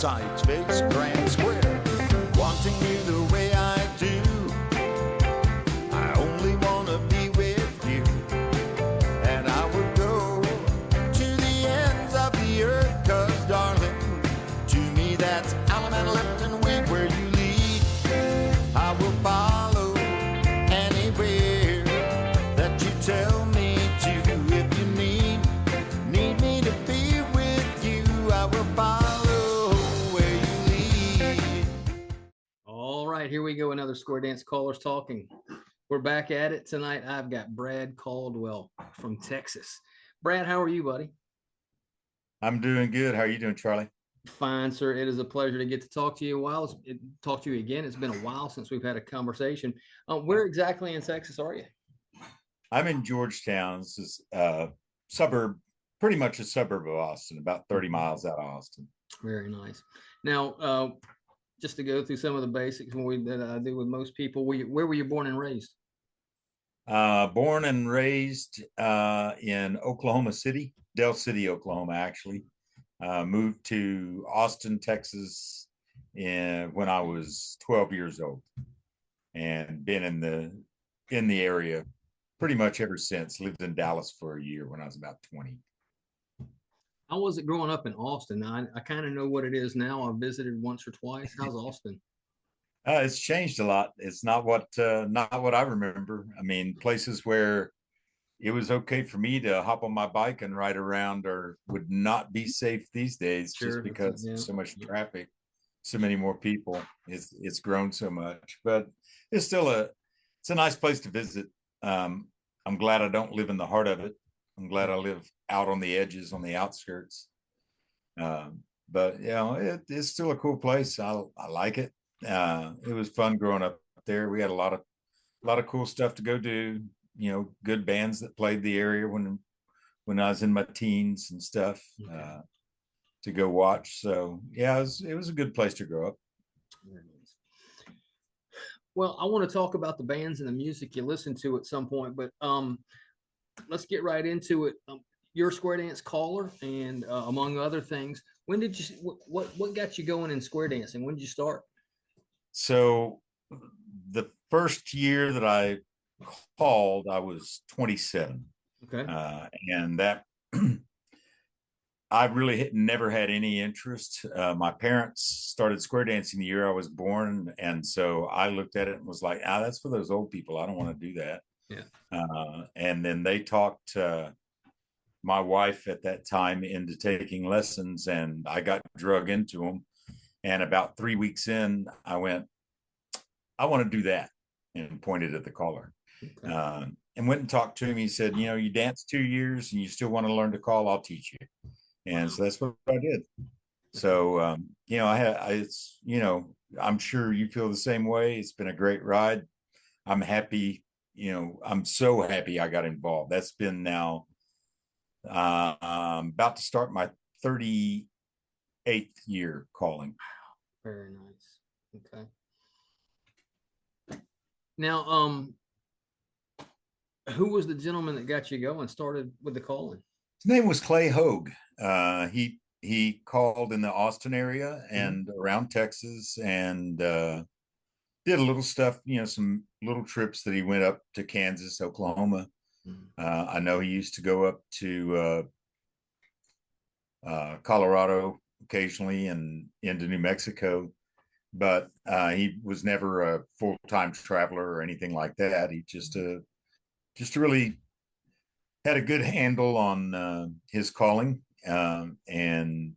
sights face grand square. Wanting you the way I do, I only want to be with you. And I would go to the ends of the earth, 'cause darling, to me that's Allen and Lipton Wig where you lead. I will follow anywhere that you tell me to. If you need me to be with you, I will follow where you lead. All right, here we go. Another Square Dance Callers Talking. We're back at it tonight. I've got Brad Caldwell from Texas. Brad, how are you, buddy? I'm doing good. How are you doing, Charlie? Fine, sir. It is a pleasure to get to talk to you talk to you again. It's been a while since we've had a conversation. Where exactly in Texas are you? I'm in Georgetown. This is a suburb, pretty much a suburb of Austin, about 30 miles out of Austin. Very nice. Now, just to go through some of the basics that I do with most people, where were you born and raised? Born and raised in Oklahoma City, Del City, Oklahoma, actually. Moved to Austin, Texas when I was 12 years old, and been in the area pretty much ever since. Lived in Dallas for a year when I was about 20. How was it growing up in Austin? I kind of know what it is now. I've visited once or twice. How's Austin? It's changed a lot. It's not what I remember. I mean, places where it was okay for me to hop on my bike and ride around or would not be safe these days, Sure, just because yeah. so much traffic, so many more people. It's grown so much, but it's a nice place to visit. I'm glad I don't live in the heart of it. I'm glad I live out on the edges, on the outskirts. But you know, it's still a cool place. I like it. It was fun growing up there. We had a lot of cool stuff to go do. You know, good bands that played the area when I was in my teens and stuff, to go watch. So yeah, it was a good place to grow up. Well, I want to talk about the bands and the music you listen to at some point, but let's get right into it. You're a square dance caller, and among other things, when did you? What got you going in square dancing? When did you start? So the first year that I called, I was 27. Okay. And that I really never had any interest. My parents started square dancing the year I was born, and so I looked at it and was like, that's for those old people. I don't want to do that. Yeah. And then they talked my wife at that time into taking lessons, and I got drug into them. And about 3 weeks in, I went, I want to do that, and pointed at the caller. Okay. And went and talked to him. He said, you know, you danced 2 years and you still want to learn to call, I'll teach you. And so that's what I did. So, you know, it's, you know, I'm sure you feel the same way. It's been a great ride. I'm happy, you know, I'm so happy I got involved. That's been now, I'm about to start my 38th year calling. Very nice. Okay. Now, who was the gentleman that got you going, started with the calling? His name was Clay Hogue. He called in the Austin area and around Texas, and did a little stuff, you know, some little trips that he went up to Kansas, Oklahoma. I know he used to go up to Colorado occasionally and into New Mexico, but he was never a full-time traveler or anything like that. He just really had a good handle on his calling. And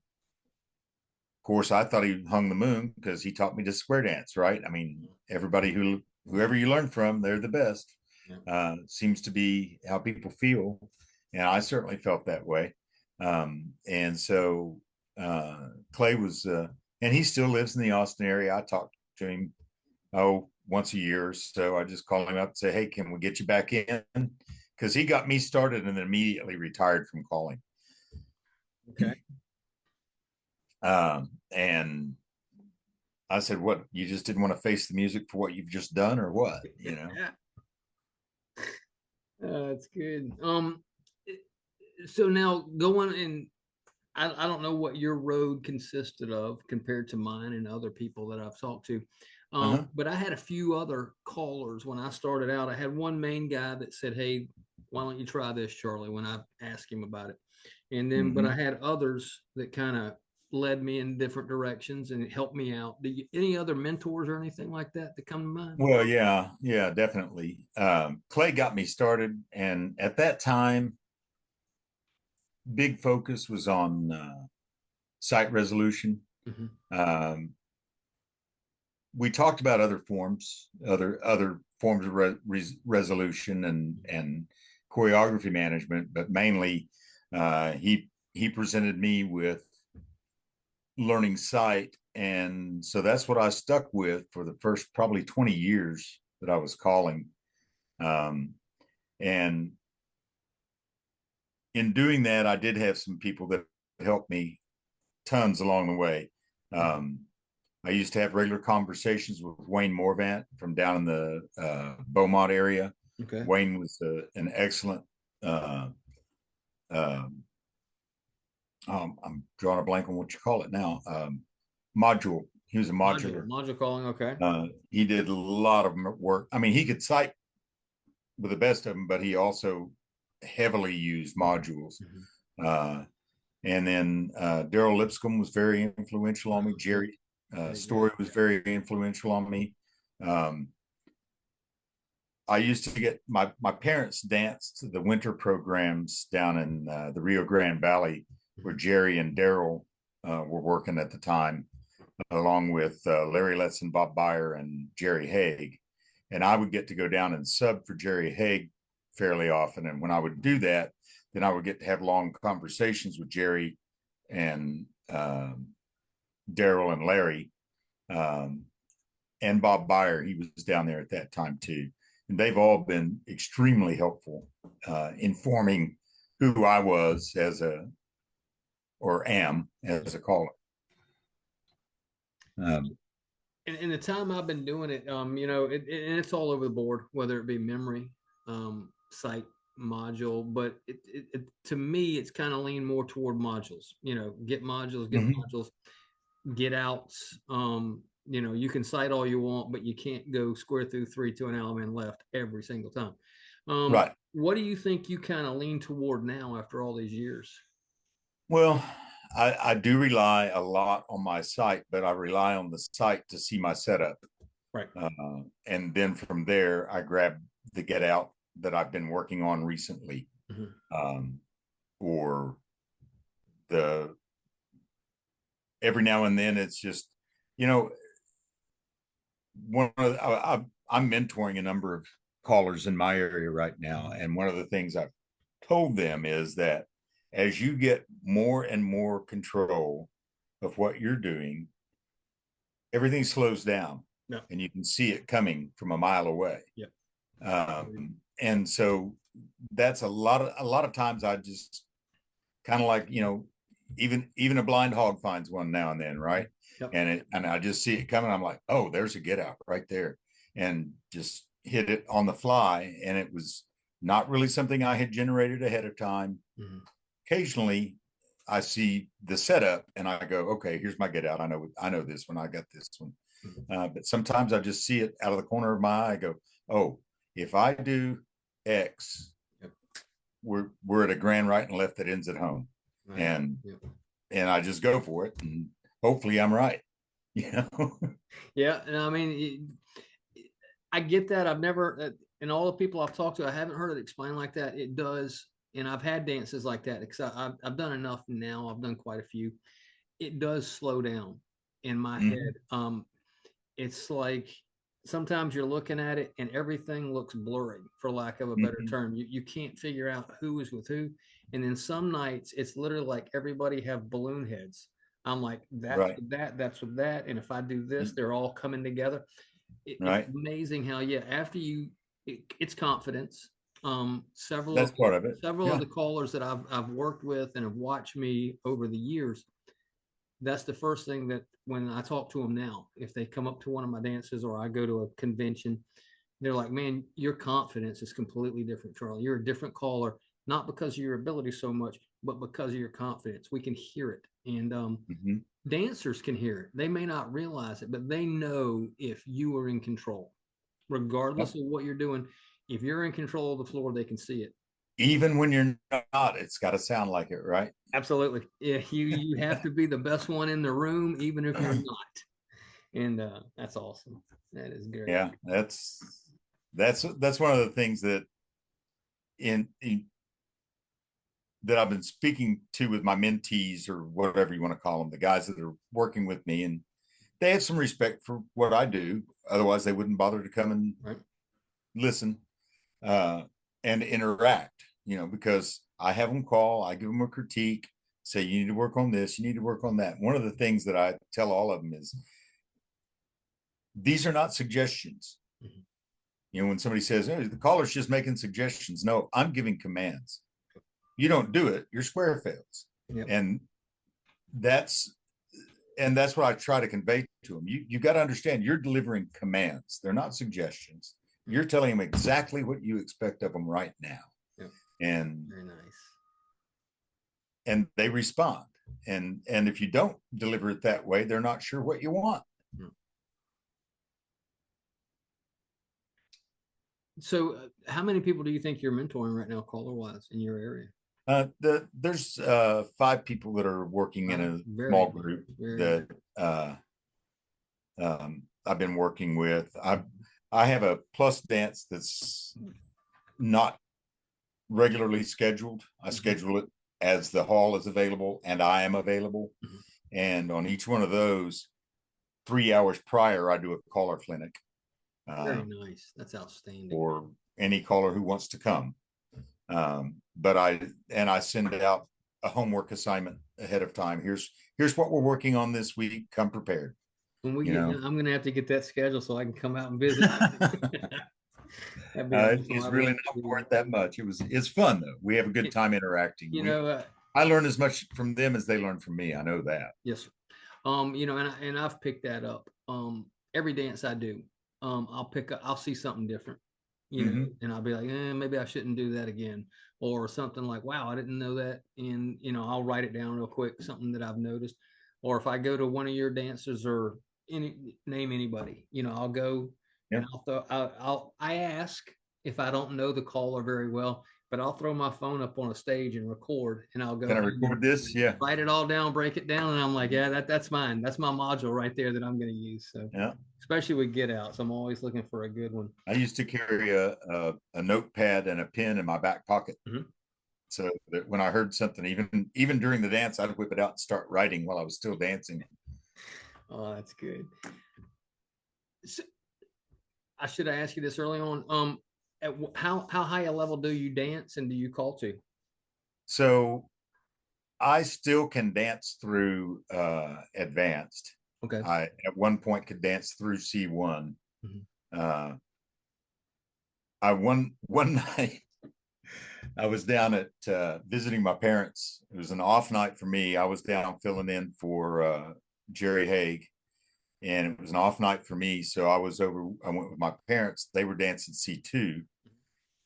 of course, I thought he hung the moon because he taught me to square dance, right? I mean, whoever you learn from, they're the best. Seems to be how people feel. And I certainly felt that way. And so Clay was, and he still lives in the Austin area. I talk to him, once a year or so. I just call him up and say, hey, can we get you back in? Because he got me started and then immediately retired from calling. Okay. And I said, what, you just didn't want to face the music for what you've just done, or what? You know? That's good. So now going in, I don't know what your road consisted of compared to mine and other people that I've talked to. Uh-huh. But I had a few other callers when I started out. I had one main guy that said, "Hey, why don't you try this, Charlie?" When I asked him about it, and then, but I Hmm. had others that kind of led me in different directions and it helped me out. Any other mentors or anything like that that come to mind? Well, yeah, yeah, definitely. Clay got me started, and at that time, big focus was on site resolution. Mhm. Um, we talked about other forms of resolution and choreography management, but mainly he presented me with learning sight, and so that's what I stuck with for the first probably 20 years that I was calling. Um, and in doing that, I did have some people that helped me tons along the way. Mhm. Um, I used to have regular conversations with Wayne Morvant from down in the Beaumont area. Okay. Wayne was an excellent. Uh, um, I'm drawing a blank on what you call it now. Module. He was a modular. Module calling. Okay. He did a lot of work. I mean, he could cite with the best of them, but he also heavily used modules. Mhm. Uh, and then Daryl Lipscomb was very influential on me. Yep. Jerry Very Story was very influential on me. Um, I used to get my parents danced the winter programs down in the Rio Grande Valley, where good. Jerry and Daryl were working at the time, along with Larry Letts and Bob Byer and Jerry Haig. And I would get to go down and sub for Jerry Haig fairly often. And when I would do that, then I would get to have long conversations with Jerry and Daryl and Larry, um, and Bob Byer. He was down there at that time too. And they've all been extremely helpful, informing who I was as a, or am as a caller. Um, In the time I've been doing it, and it's all over the board, whether it be memory, site, module, but to me, it's kind of lean more toward modules. Get mhm. modules, get outs. You can cite all you want, but you can't go square through three to an element left every single time. Right. What do you think you kind of lean toward now after all these years? Well, I do rely a lot on my site, but I rely on the site to see my setup. Right. And then from there, I grab the get out that I've been working on recently, Mhm. um, or the every now and then it's just, you know, one of the, I'm mentoring a number of callers in my area right now, and one of the things I've told them is that as you get more and more control of what you're doing, everything slows down, Yeah. and you can see it coming from a mile away. Yeah. And so that's a lot of times I just kind of like, even a blind hog finds one now and then, right? Yep. And I just see it coming. I'm like, oh, there's a get out right there, and just hit it on the fly. And it was not really something I had generated ahead of time. Mhm. Occasionally, I see the setup and I go, okay, here's my get out. I know this one. I got this one. Mhm. But sometimes I just see it out of the corner of my eye. I go, oh, if I do X, Yep. we're at a grand right and left that ends at home, Right. and Yep. I just go for it, and hopefully I'm right. You know. Yeah, and I mean, I get that. I've never, and all the people I've talked to, I haven't heard it explained like that. It does, and I've had dances like that because I've done enough now. I've done quite a few. It does slow down in my Mhm. head. It's like sometimes you're looking at it and everything looks blurry, for lack of a better Mhm. term. You can't figure out who is with who, and then some nights it's literally like everybody have balloon heads. I'm like, that's Right. with that, that's with that, and if I do this, they're all coming together. It's Right. amazing how, yeah, after it's confidence. Several That's of part of it. several of Yeah. the callers that I've worked with and have watched me over the years, that's the first thing that when I talk to them now, if they come up to one of my dances or I go to a convention, they're like, man, your confidence is completely different, Charlie. You're a different caller. not because of your ability so much, but because of your confidence. We can hear it. And Mhm. dancers can hear it. They may not realize it, but they know if you are in control, regardless Yep. of what you're doing. If you're in control of the floor, they can see it. Even when you're not, it's got to sound like it, right? Absolutely. Yeah, you have to be the best one in the room, even if you're not. And that's awesome. That is great. Yeah, that's one of the things that in that I've been speaking to with my mentees or whatever you want to call them, the guys that are working with me, and they have some respect for what I do. Otherwise, they wouldn't bother to come and Right. listen uh, and interact. Because I have them call, I give them a critique, say you need to work on this, you need to work on that. One of the things that I tell all of them is these are not suggestions. Mhm. When somebody says, oh, the caller's just making suggestions. No, I'm giving commands. You don't do it, your square fails. Yep. And that's what I try to convey to them. You got to understand you're delivering commands. They're not suggestions. You're telling them exactly what you expect of them right now. Yep. And Very nice. And they respond. And if you don't deliver it that way, they're not sure what you want. So, how many people do you think you're mentoring right now, caller wise, in your area? There's 5 people that are working in a Very small good. group Very that I've been working with. I have a plus dance that's not regularly scheduled. I schedule it as the hall is available and I am available. Mhm. And on each one of those, 3 hours prior, I do a caller clinic. Very nice. That's outstanding. For any caller who wants to come. But I send out a homework assignment ahead of time. Here's what we're working on this week. Come prepared. When we get, I'm going to have to get that schedule so I can come out and visit. That'd be awesome. It's I'd really love to not do worth that. that much. It's fun though. We have a good time interacting. I learn as much from them as they learn from me. I know that. Yes, sir. And I've picked that up. Every dance I do, I'll see something different, and I'll be like, maybe I shouldn't do that again, or something like, wow, I didn't know that, and I'll write it down real quick, something that I've noticed, or if I go to one of your dancers or name anybody, I'll go and I ask if I don't know the caller very well, but I'll throw my phone up on a stage and record, and I'll go Can I record this? Yeah. write it all down, break it down, and I'm like, yeah, that's mine. That's my module right there that I'm going to use. So, Yeah. especially with get outs, I'm always looking for a good one. I used to carry a notepad and a pen in my back pocket. Mm-hmm. So that when I heard something, even during the dance, I'd whip it out and start writing while I was still dancing. Oh, that's good. So, I should have asked you this early on. How high a level do you dance and do you call to? So I still can dance through advanced. Okay. I at one point could dance through C1. Mm-hmm. I one night I was down at visiting my parents. It was an off night for me. I was down filling in for Jerry Haig, and it was an off night for me. So I went with my parents. They were dancing C2,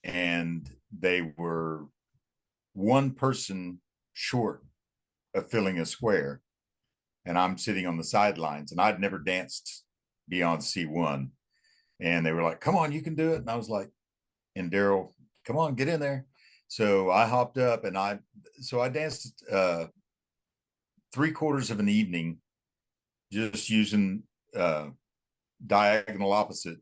and they were one person short of filling a square. And I'm sitting on the sidelines, and I'd never danced beyond C1. And they were like, come on, you can do it. And I was like, and Daryl, come on, get in there. So I hopped up and I danced 3/4 of an evening just using diagonal opposite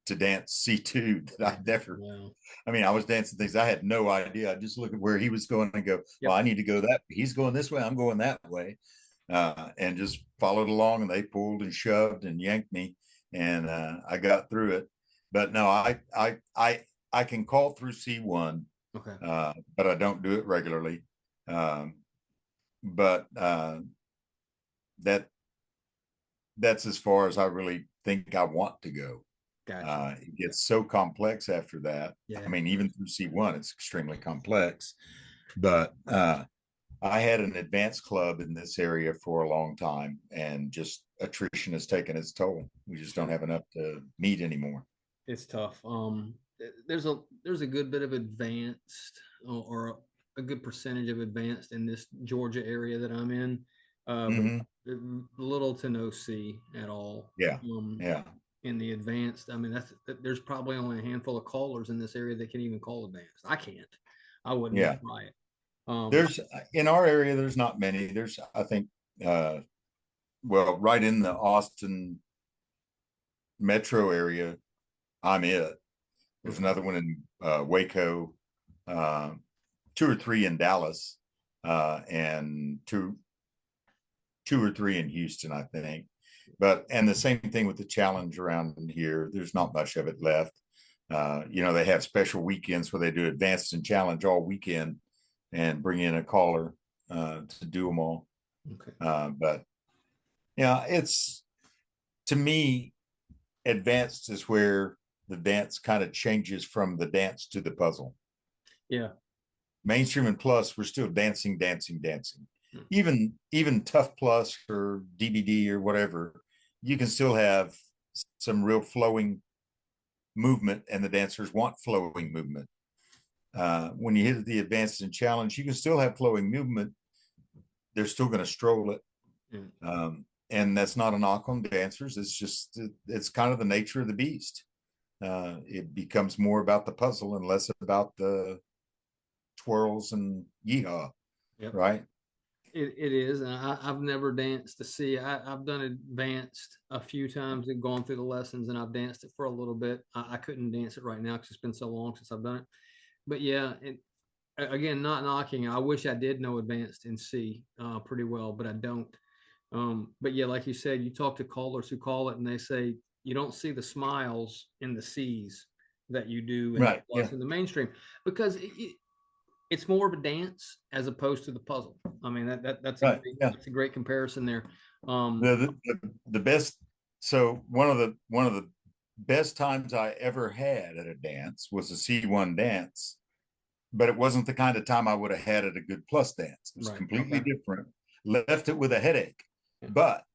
to dance C2 that I'd never. Wow. I mean, I was dancing things I had no idea. I just look at where he was going and go, well, I need to go that. He's going this way. I'm going that way. And just followed along, and they pulled and shoved and yanked me, and I got through it. But no, I can call through C1, okay, but I don't do it regularly. But that's as far as I really think I want to go. Gotcha. It gets so complex after that. Yeah. I mean, even through C1, it's extremely complex. But I had an advanced club in this area for a long time, and just attrition has taken its toll. We just don't have enough to meet anymore. It's tough. there's a good bit of advanced or a good percentage of advanced in this Georgia area that I'm in, but Hmm. little to no C at all. Yeah. Um, Yeah. in the advanced, I mean, there's probably only a handful of callers in this area that can even call advanced. I can't. I wouldn't even Yeah. try it. Um, There's in our area, there's not many. There's, I think, well, right in the Austin metro area, I'm it. There's okay. another one in Waco, uh, two or three in Dallas, and two or three in Houston, I think. But and the same thing with the challenge around here. There's not much of it left. They have special weekends where they do advanced and challenge all weekend and bring in a caller to do them all. Okay. But yeah, it's to me, advanced is where the dance kind of changes from the dance to the puzzle. Yeah. Mainstream and plus, we're still dancing, dancing, dancing. Mm. Even tough plus or DBD or whatever, you can still have some real flowing movement, and the dancers want flowing movement. When you hit the advanced and challenge, you can still have flowing movement. They're still going to stroll it. Mm. And that's not a knock on dancers. It's kind of the nature of the beast. It becomes more about the puzzle and less about the twirls and yeehaw. Yep. Right. It is, and I've never danced to see. I've done advanced a few times and gone through the lessons, and I've danced it for a little bit. I couldn't dance it right now because it's been so long since I've done it. But yeah, again, not knocking. I wish I did know advanced in C pretty well, but I don't. But yeah, like you said, you talk to callers who call it, and they say you don't see the smiles in the C's that you do in the Right. Yeah. plus in the mainstream because it's more of a dance as opposed to the puzzle. I mean Right. Yeah. that's a great comparison there. The best. So one of the best times I ever had at a dance was a C1 dance, but it wasn't the kind of time I would have had at a good plus dance. It was Right. completely Okay. different. Left it with a headache, Yeah. but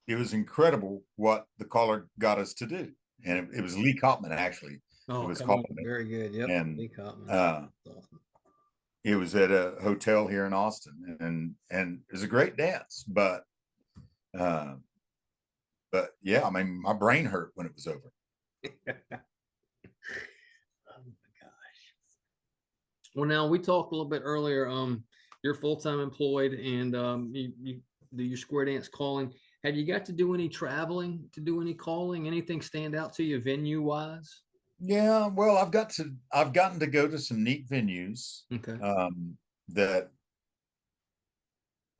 it was incredible what the caller got us to do. And it was Lee Kopman, actually. It Oh, was come on. calling it. Very good. Yep. And Lee Cotman. Awesome. it was at a hotel here in Austin. And it was a great dance. Uh, but yeah, I mean, my brain hurt when it was over. Oh my gosh. Well, now we talked a little bit earlier. You're full-time employed and you do your square dance calling. Have you got to do any traveling to do any calling? Anything stand out to you venue wise? Yeah, well, I've gotten to go to some neat venues Okay. that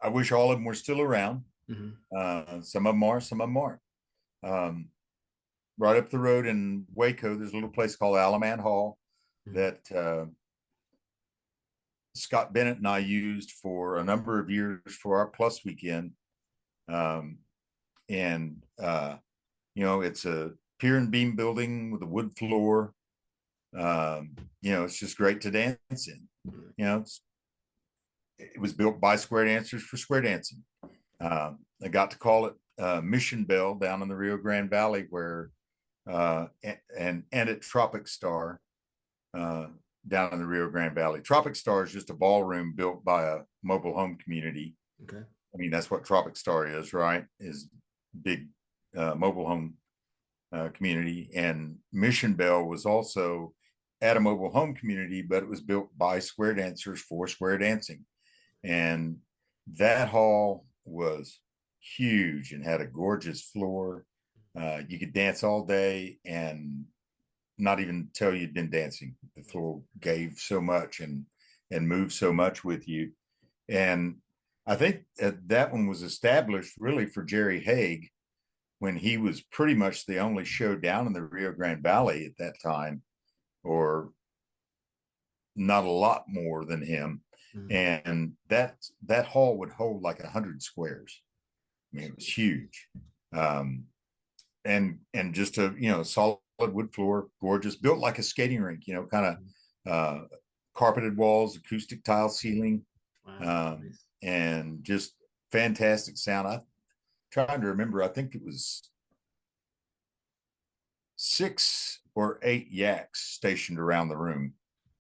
I wish all of them were still around. Some of them are, some of them aren't. Um, right up the road in Waco, there's a little place called Alaman Hall that Scott Bennett and I used for a number of years for our plus weekend. And it's a pier and beam building with a wood floor. It's just great to dance in. It was built by square dancers for square dancing. I got to call it Mission Bell down in the Rio Grande Valley, where and at Tropic Star down in the Rio Grande Valley. Tropic Star is just a ballroom built by a mobile home community. Okay. I mean, that's what Tropic Star is, right? Is big mobile home community. And Mission Bell was also at a mobile home community, but it was built by square dancers for square dancing. And that hall was huge and had a gorgeous floor. You could dance all day and not even tell you'd been dancing. The floor gave so much and moved so much with you. And I think that one was established really for Jerry Haig when he was pretty much the only show down in the Rio Grande Valley at that time, or not a lot more than him. And that hall would hold like 100 squares. I mean, it was huge. And just a solid wood floor, gorgeous, built like a skating rink, kind of carpeted walls, acoustic tile ceiling. Wow. Nice. And just fantastic sound. I'm trying to remember, I think it was 6 or 8 yaks stationed around the room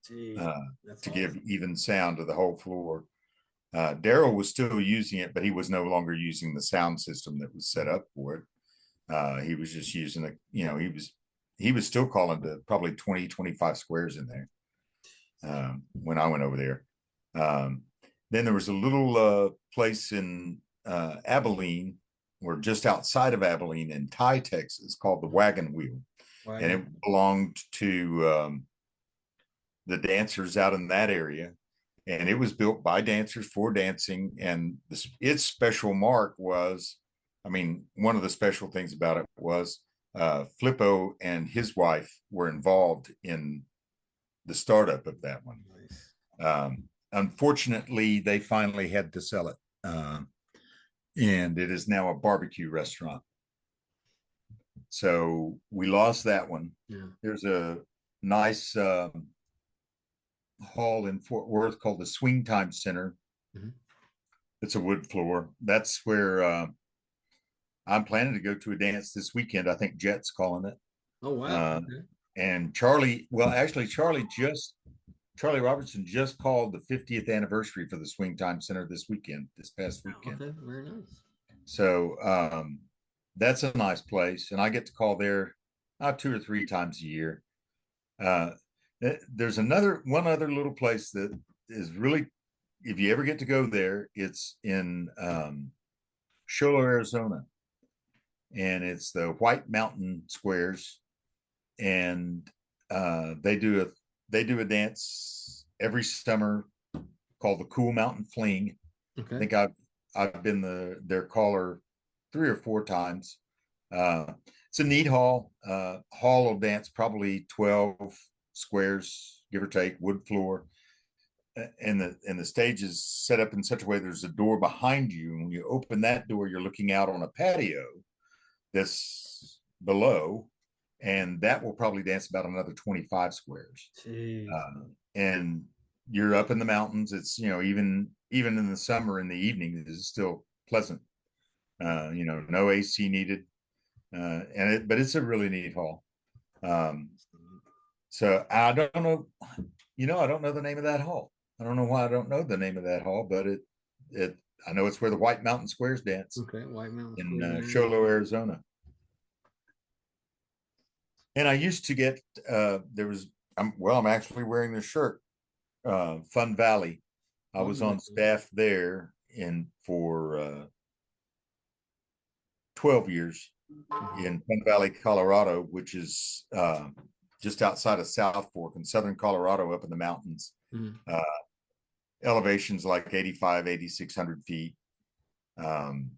Gee, that's to awesome. give even sound to the whole floor. Daryl was still using it, but he was no longer using the sound system that was set up for it. He was just using it, he was still calling to probably 20, 25 squares in there when I went over there. Then there was a little place in Abilene, or just outside of Abilene in Ty, Texas, called the Wagon Wheel. And it belonged to the dancers out in that area. And it was built by dancers for dancing. And its special mark was, one of the special things about it was Flippo and his wife were involved in the startup of that one. Nice. Unfortunately, they finally had to sell it. And it is now a barbecue restaurant. So we lost that one. Yeah. There's a nice hall in Fort Worth called the Swing Time Center. Mm-hmm. It's a wood floor. That's where I'm planning to go to a dance this weekend. I think Jet's calling it. Oh, wow. Okay. And Charlie Robertson just called the 50th anniversary for the Swing Time Center this past weekend. Okay, very nice. So that's a nice place. And I get to call there 2 or 3 times a year. There's one other little place that is really, if you ever get to go there, it's in Show Low, Arizona. And it's the White Mountain Squares. And they do a dance every summer called the Cool Mountain Fling. Okay. I think I've been their caller 3 or 4 times. It's a neat hall. Hall will dance probably 12 squares, give or take, wood floor. And the stage is set up in such a way there's a door behind you. And when you open that door, you're looking out on a patio that's below. And that will probably dance about another 25 squares. And you're up in the mountains. It's, even in the summer, in the evening, it is still pleasant. No AC needed. But it's a really neat hall. So I don't know, I don't know the name of that hall. I don't know why I don't know the name of that hall, but I know it's where the White Mountain Squares dance. Okay, White Mountain in Show Low, Arizona. And I used to get I'm actually wearing this shirt, Fun Valley. I was on staff there for 12 years in Fun Valley, Colorado, which is just outside of South Fork in southern Colorado, up in the mountains. Mm-hmm. Elevations like 8,600 feet. And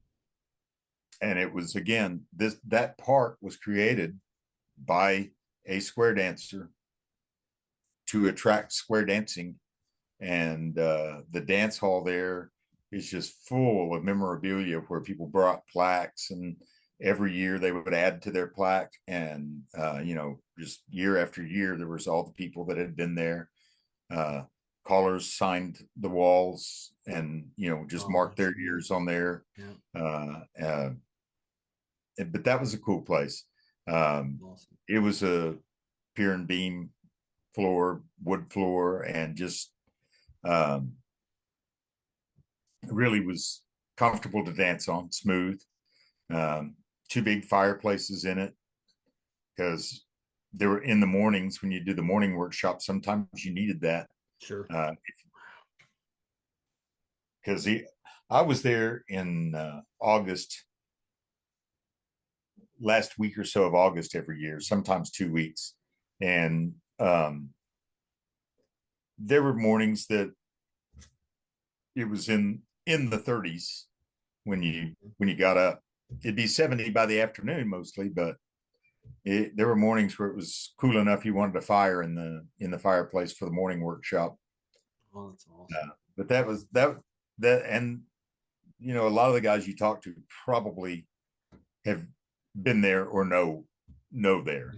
it was, again, that park was created by a square dancer to attract square dancing. And the dance hall there is just full of memorabilia where people brought plaques, and every year they would add to their plaque. And, just year after year, there was all the people that had been there. Callers signed the walls and, just marked their years on there. Yeah. But that was a cool place. Awesome. It was a pier and beam floor, wood floor, and just really was comfortable to dance on, smooth. 2 big fireplaces in it, because there were, in the mornings when you do the morning workshop, sometimes you needed that. Sure. Because I was there in August, last week or so of August every year, sometimes 2 weeks. And there were mornings that it was in the 30s when you got up. It'd be 70 by the afternoon mostly, but there were mornings where it was cool enough you wanted to fire in the fireplace for the morning workshop. Oh, that's awesome. But that was that, and a lot of the guys you talk to probably have been there or know there.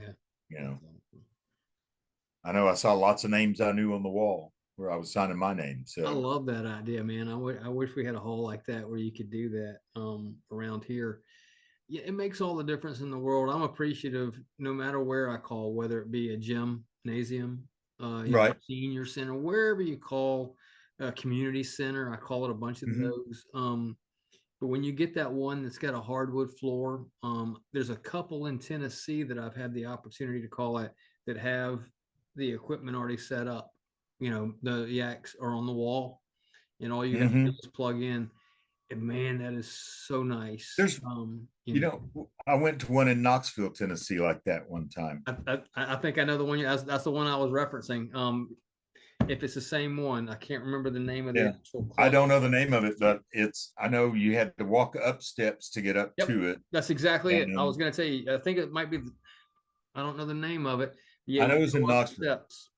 Yeah. I know I saw lots of names I knew on the wall where I was signing my name. So I love that idea, man. I wish we had a hall like that where you could do that around here. Yeah, it makes all the difference in the world. I'm appreciative no matter where I call, whether it be a gymnasium, Right. senior center, wherever you call, a community center. I call it a bunch of Mhm. those. But when you get that one that's got a hardwood floor, there's a couple in Tennessee that I've had the opportunity to call at that have the equipment already set up. The yaks are on the wall, and all you have to do Mhm. is plug in. And man, that is so nice. There's, I went to one in Knoxville, Tennessee, like that one time. I think I know the one. That's the one I was referencing. If it's the same one, I can't remember the name of the Yeah. actual I club. don't know the name of it, but I know you had to walk up steps to get up Yep, to it. that's exactly it. I was And going to tell you. I think it might be. I don't know the name of it. Yeah, I know you it was in go up the Knoxville. steps.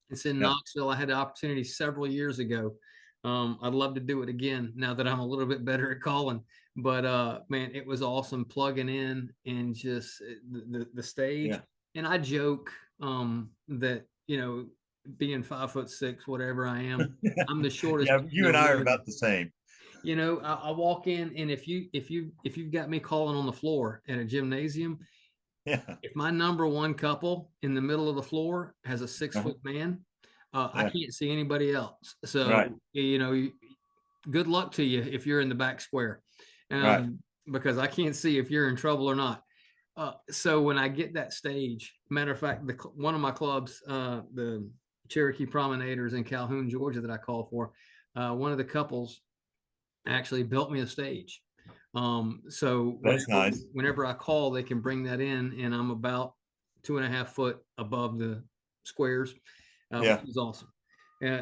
It's in Yeah. Knoxville. I had the opportunity several years ago. I'd love to do it again now that I'm a little bit better at calling. But man, it was awesome plugging in and just the stage. Yeah. And I joke that being 5'6", whatever I am, I'm the shortest Yeah. in You the and I are room. about the same. I walk in, and if you've got me calling on the floor at a gymnasium, Yeah. if my number one couple in the middle of the floor has a Uh-huh. 6 foot man, I Yeah. can't see anybody else. So, Right. good luck to you if you're in the back square, Right. because I can't see if you're in trouble or not. So when I get that stage, matter of fact, one of my clubs, the Cherokee Promenaders in Calhoun, Georgia, that I call for, one of the couples actually built me a stage. So That's nice. whenever I call, they can bring that in, and I'm about 2.5 foot above the squares, which Yeah. is awesome.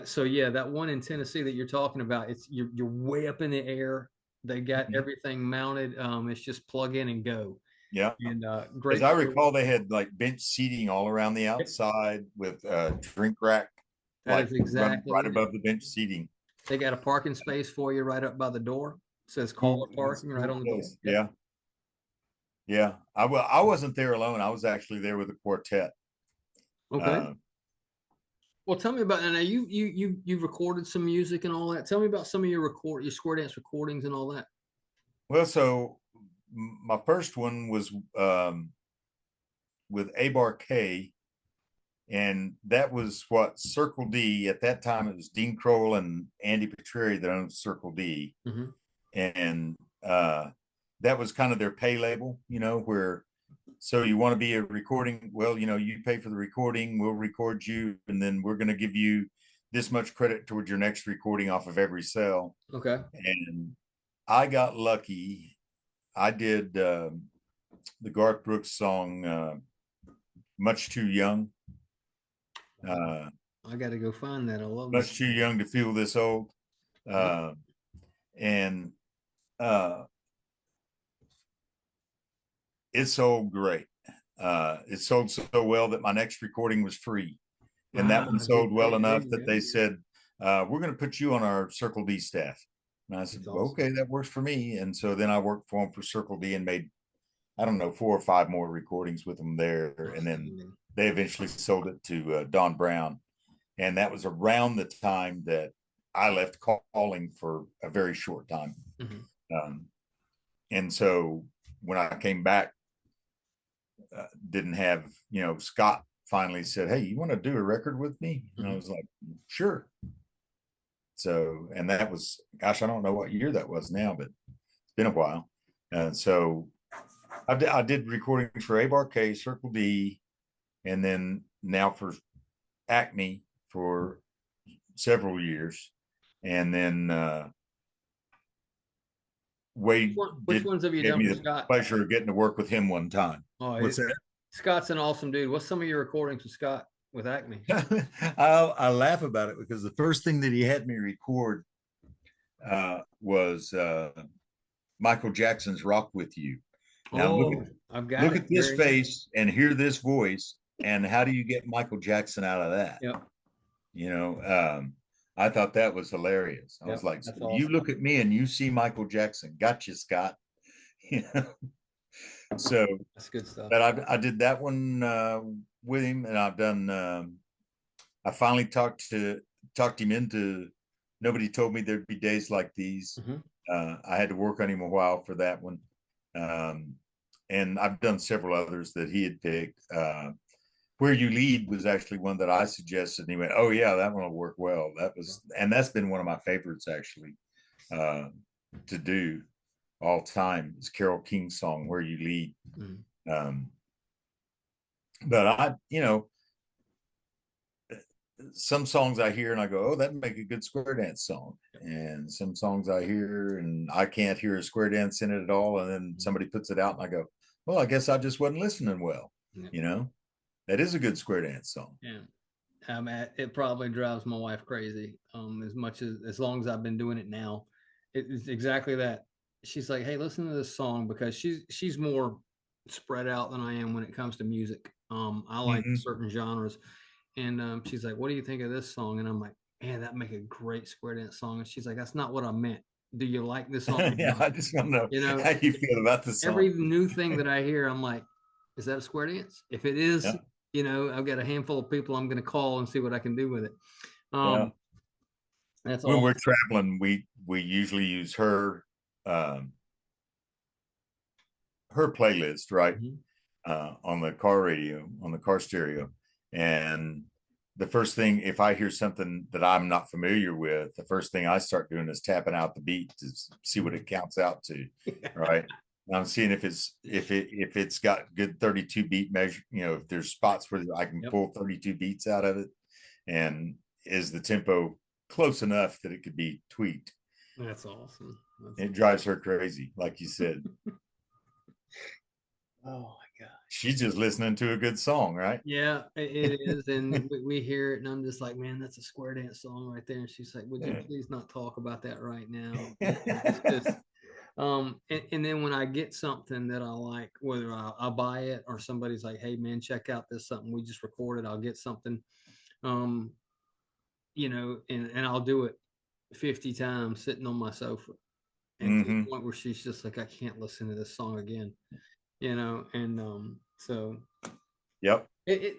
So yeah, that one in Tennessee that you're talking about, you're way up in the air. They got Mhm. everything mounted. It's just plug in and go. Yeah. And As great I service. recall, they had like bench seating all around the Yep, outside with a drink rack, that like is run exactly right it. above the bench seating. They got a parking space for you right up by the door. It says Cool. caller That's parking right cool on the door. place. Yep. Yeah. Yeah. I wasn't there alone. I was actually there with a quartet. Okay. Uh, Well, tell me about, and now you've recorded some music and all that. Tell me about some of your square dance recordings and all that. well, so my first one was with Abar K, and that was what Circle D at that time. It was Dean Crowell and Andy Petreri that owned Circle D, Mm-hmm. and that was kind of their pay label, where so you want to be a recording, well, you pay for the recording, we'll record you, and then we're going to give you this much credit towards your next recording off of every sale. Okay. And I got lucky. I did the Garth Brooks song Much Too Young. I got to go find that. I love this. Much too young to feel this old. Yep. And it sold great. It sold so well that my next recording was free. And that one I did. sold well There enough you that go. they said, we're going to put you on our Circle D staff. And I said, That's well, awesome. okay, that works for me. And so then I worked for them for Circle D and made, I don't know, 4 or 5 more recordings with them there. And then they eventually sold it to Don Brown. And that was around the time that I left calling for a very short time. Mm-hmm. And so when I came back, didn't have, Scott finally said, hey, you want to do a record with me? And I was like, sure. So, and that was, gosh, I don't know what year that was now, but it's been a while. And so I did recordings for Abar K, Circle D, and then now for Acme for several years. And then Wade Which ones have you gave done me for the Scott? pleasure of getting to work with him one time. Oh, What's that? Scott's an awesome dude. What's some of your recordings with Scott with Acme? I laugh about it because the first thing that he had me record was Michael Jackson's "Rock with You." Now I've got look it. at this Very face and hear this voice, and how do you get Michael Jackson out of that? Yep. I thought that was hilarious. I was like, so that's you awesome. look at me and you see Michael Jackson. Gotcha, Scott. So That's good stuff. but I did that one with him, and I've done. I finally talked him into. Nobody told me there'd be days like these. Mm-hmm. I had to work on him a while for that one, And I've done several others that he had picked. Where You Lead was actually one that I suggested, and he went, "Oh yeah, that one will work well." And that's been one of my favorites actually to do all time. Is Carole King's song "Where You Lead." But some songs I hear and I go, "Oh, that'd make a good square dance song." And some songs I hear and I can't hear a square dance in it at all. And then somebody puts it out and I go, "Well, I guess I just wasn't listening well." That is a good square dance song. Yeah. It probably drives my wife crazy. As long as I've been doing it now, it's exactly that. She's like, "Hey, listen to this song," because she's more spread out than I am when it comes to music. I like certain genres, and she's like, "What do you think of this song?" And I'm like, "Man, that make a great square dance song." And she's like, "That's not what I meant. Do you like this song?" Yeah, I just want to know how you feel about the song. Every new thing that I hear, I'm like, "Is that a square dance?" If it is, I've got a handful of people I'm going to call and see what I can do with it. That's when all. we're traveling, we usually use her playlist, right? On the car radio, on the car stereo. And the first thing, if I hear something that I'm not familiar with, the first thing I start doing is tapping out the beat to see what it counts out to, right? And I'm seeing if it's got good 32 beat measure, if there's spots where I can pull 32 beats out of it, and is the tempo close enough that it could be tweaked. That's awesome. It drives her crazy, like you said. Oh my God. She's just listening to a good song, right? Yeah, it is. And we hear it and I'm just like, "Man, that's a square dance song right there." And she's like, "Would you please not talk about that right now?" It's just, and then when I get something that I like, whether I buy it or somebody's like, "Hey man, check out this something we just recorded," I'll get something, and I'll do it 50 times sitting on my sofa. And to the point where she's just like, "I can't listen to this song again," and so yep. It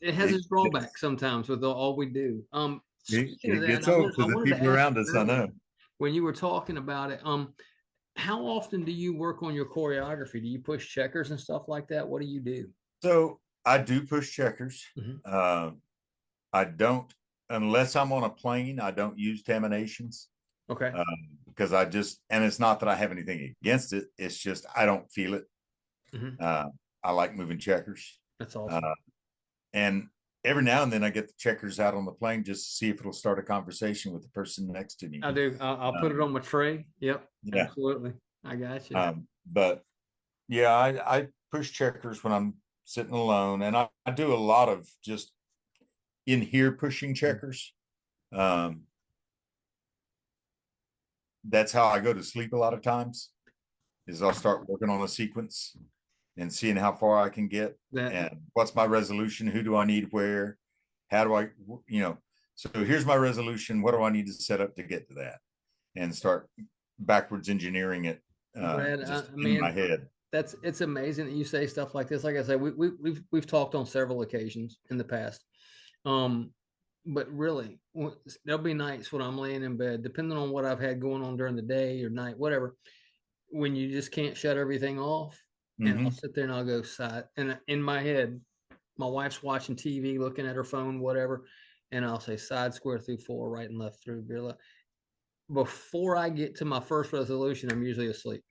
has its drawbacks sometimes with all we do. Speaking of It that, gets I old for the wanted to people ask around you us, I know. when you were talking about it, how often do you work on your choreography? Do you push checkers and stuff like that? What do you do? So I do push checkers. I don't, unless I'm on a plane, I don't use terminations. Okay. Because and it's not that I have anything against it. It's just, I don't feel it. I like moving checkers. That's awesome. And every now and then I get the checkers out on the plane just to see if it'll start a conversation with the person next to me. I do. I'll put it on my tray. Yep. Yeah. Absolutely. I got you. But yeah, I push checkers when I'm sitting alone, and I do a lot of just in here pushing checkers. That's how I go to sleep a lot of times, is I'll start working on a sequence and seeing how far I can get, and what's my resolution, who do I need where, how do I, so here's my resolution, what do I need to set up to get to that, and start backwards engineering it just in my head. It's amazing that you say stuff like this. Like I said, we've talked on several occasions in the past. But really, there'll be nights when I'm laying in bed, depending on what I've had going on during the day or night, whatever, when you just can't shut everything off. And I'll sit there and I'll go side. And in my head, my wife's watching TV, looking at her phone, whatever. And I'll say side square through 4, right and left through rear left. Before I get to my first resolution, I'm usually asleep.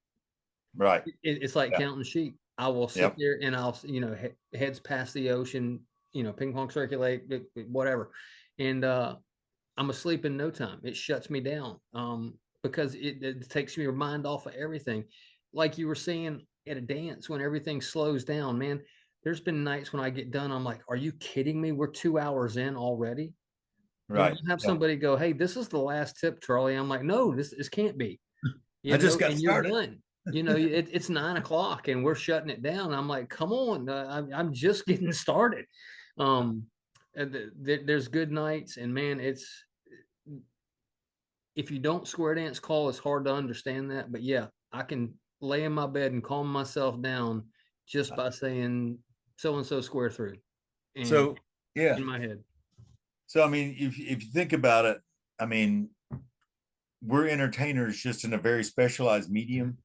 Right. It's like counting sheep. I will sit there and I'll, heads past the ocean, ping pong circulate, whatever. And I'm asleep in no time. It shuts me down because it takes your mind off of everything. Like you were saying at a dance, when everything slows down, man, there's been nights when I get done, I'm like, "Are you kidding me? We're 2 hours in already." Right. You have somebody go, "Hey, this is the last tip, Charlie." I'm like, "No, this can't be." I just got and started. You're done. It's 9 o'clock and we're shutting it down. I'm like, "Come on, I'm just getting started." There's good nights, and man, if you don't square dance call, it's hard to understand that. But yeah, I can lay in my bed and calm myself down just by saying so and so square through. And so yeah, in my head. So I mean, if you think about it, I mean, we're entertainers just in a very specialized medium.